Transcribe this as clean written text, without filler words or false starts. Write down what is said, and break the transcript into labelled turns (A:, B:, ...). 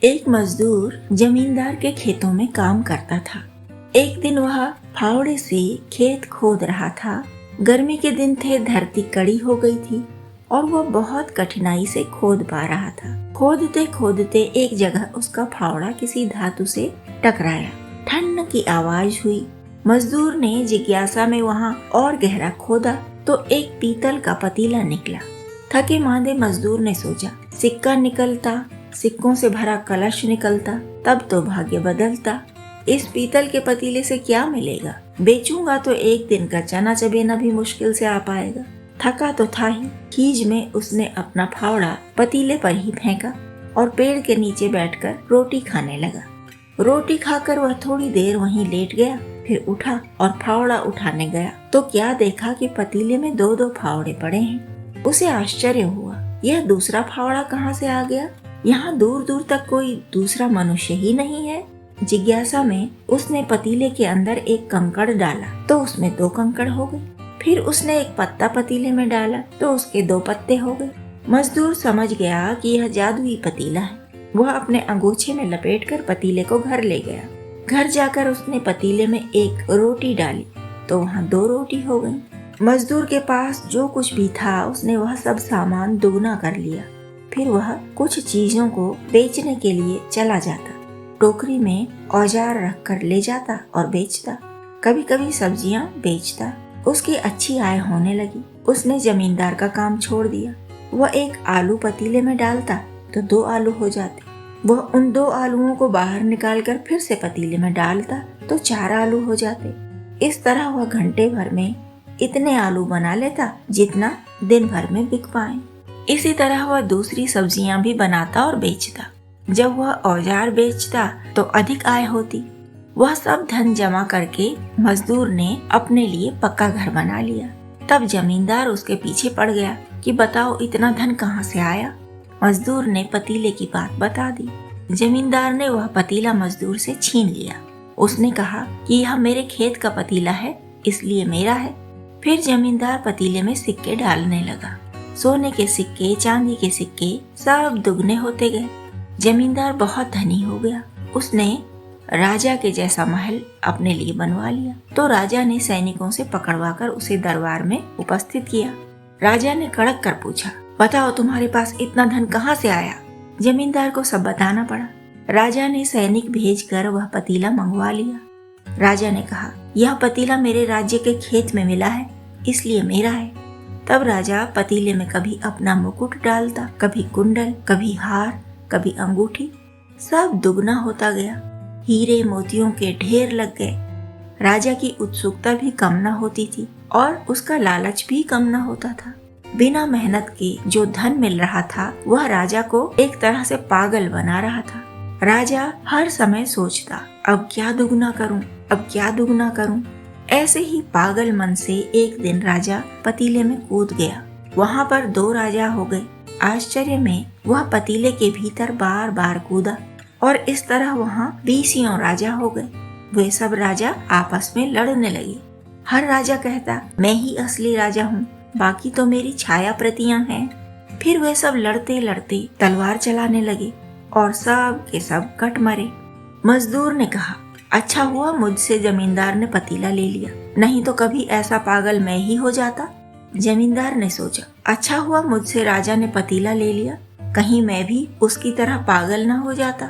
A: एक मजदूर जमींदार के खेतों में काम करता था। एक दिन वह फावड़े से खेत खोद रहा था। गर्मी के दिन थे, धरती कड़ी हो गई थी और वह बहुत कठिनाई से खोद पा रहा था। खोदते खोदते एक जगह उसका फावड़ा किसी धातु से टकराया। ठन की आवाज हुई। मजदूर ने जिज्ञासा में वहां और गहरा खोदा तो एक पीतल का पतीला निकला। थके मांदे मजदूर ने सोचा, सिक्का निकलता, सिक्कों से भरा कलश निकलता, तब तो भाग्य बदलता। इस पीतल के पतीले से क्या मिलेगा? बेचूंगा तो एक दिन का चना चबेना भी मुश्किल से आ पाएगा। थका तो था ही। खीज में उसने अपना फावड़ा पतीले पर ही फेंका और पेड़ के नीचे बैठकर रोटी खाने लगा। रोटी खाकर वह थोड़ी देर वहीं लेट गया, फिर उठा और फावड़ा उठाने गया तो क्या देखा कि पतीले में दो दो फावड़े पड़े हैं। उसे आश्चर्य हुआ, यह दूसरा फावड़ा कहाँ से आ गया? यहाँ दूर दूर तक कोई दूसरा मनुष्य ही नहीं है। जिज्ञासा में उसने पतीले के अंदर एक कंकड़ डाला तो उसमें दो कंकड़ हो गए। फिर उसने एक पत्ता पतीले में डाला तो उसके दो पत्ते हो गए। मजदूर समझ गया कि यह जादुई पतीला है। वह अपने अंगूछे में लपेटकर पतीले को घर ले गया। घर जाकर उसने पतीले में एक रोटी डाली तो वहाँ दो रोटी हो गई। मजदूर के पास जो कुछ भी था उसने वह सब सामान दुगना कर लिया। फिर वह कुछ चीजों को बेचने के लिए चला जाता। टोकरी में औजार रखकर ले जाता और बेचता। कभी कभी सब्जियां बेचता। उसकी अच्छी आय होने लगी। उसने जमींदार का काम छोड़ दिया। वह एक आलू पतीले में डालता तो दो आलू हो जाते। वह उन दो आलूओं को बाहर निकालकर फिर से पतीले में डालता तो चार आलू हो जाते। इस तरह वह घंटे भर में इतने आलू बना लेता जितना दिन भर में बिक पाए। इसी तरह वह दूसरी सब्जियां भी बनाता और बेचता। जब वह औजार बेचता तो अधिक आय होती। वह सब धन जमा करके मजदूर ने अपने लिए पक्का घर बना लिया। तब जमींदार उसके पीछे पड़ गया कि बताओ इतना धन कहाँ से आया। मजदूर ने पतीले की बात बता दी। जमींदार ने वह पतीला मजदूर से छीन लिया। उसने कहा कि यह मेरे खेत का पतीला है, इसलिए मेरा है। फिर जमींदार पतीले में सिक्के डालने लगा। सोने के सिक्के, चांदी के सिक्के सब दुगने होते गए। जमींदार बहुत धनी हो गया। उसने राजा के जैसा महल अपने लिए बनवा लिया। तो राजा ने सैनिकों से पकड़वाकर उसे दरबार में उपस्थित किया। राजा ने कड़क कर पूछा, बताओ तुम्हारे पास इतना धन कहाँ से आया? जमींदार को सब बताना पड़ा। राजा ने सैनिक भेजकर वह पतीला मंगवा लिया। राजा ने कहा, यह पतीला मेरे राज्य के खेत में मिला है, इसलिए मेरा है। तब राजा पतीले में कभी अपना मुकुट डालता, कभी कुंडल, कभी हार, कभी अंगूठी, सब दुगना होता गया। हीरे मोतियों के ढेर लग गए। राजा की उत्सुकता भी कम न होती थी और उसका लालच भी कम न होता था। बिना मेहनत के जो धन मिल रहा था वह राजा को एक तरह से पागल बना रहा था। राजा हर समय सोचता, अब क्या दुगना करूं, अब क्या दुगना करूं। ऐसे ही पागल मन से एक दिन राजा पतीले में कूद गया। वहाँ पर दो राजा हो गए। आश्चर्य में वह पतीले के भीतर बार बार कूदा और इस तरह वहाँ 20 राजा हो गए। वे सब राजा आपस में लड़ने लगे। हर राजा कहता, मैं ही असली राजा हूँ, बाकी तो मेरी छाया प्रतियां हैं। फिर वे सब लड़ते लड़ते तलवार चलाने लगे और सब के सब कट मरे। मजदूर ने कहा, अच्छा हुआ मुझसे जमींदार ने पतीला ले लिया, नहीं तो कभी ऐसा पागल मैं ही हो जाता। जमींदार ने सोचा, अच्छा हुआ मुझसे राजा ने पतीला ले लिया, कहीं मैं भी उसकी तरह पागल न हो जाता।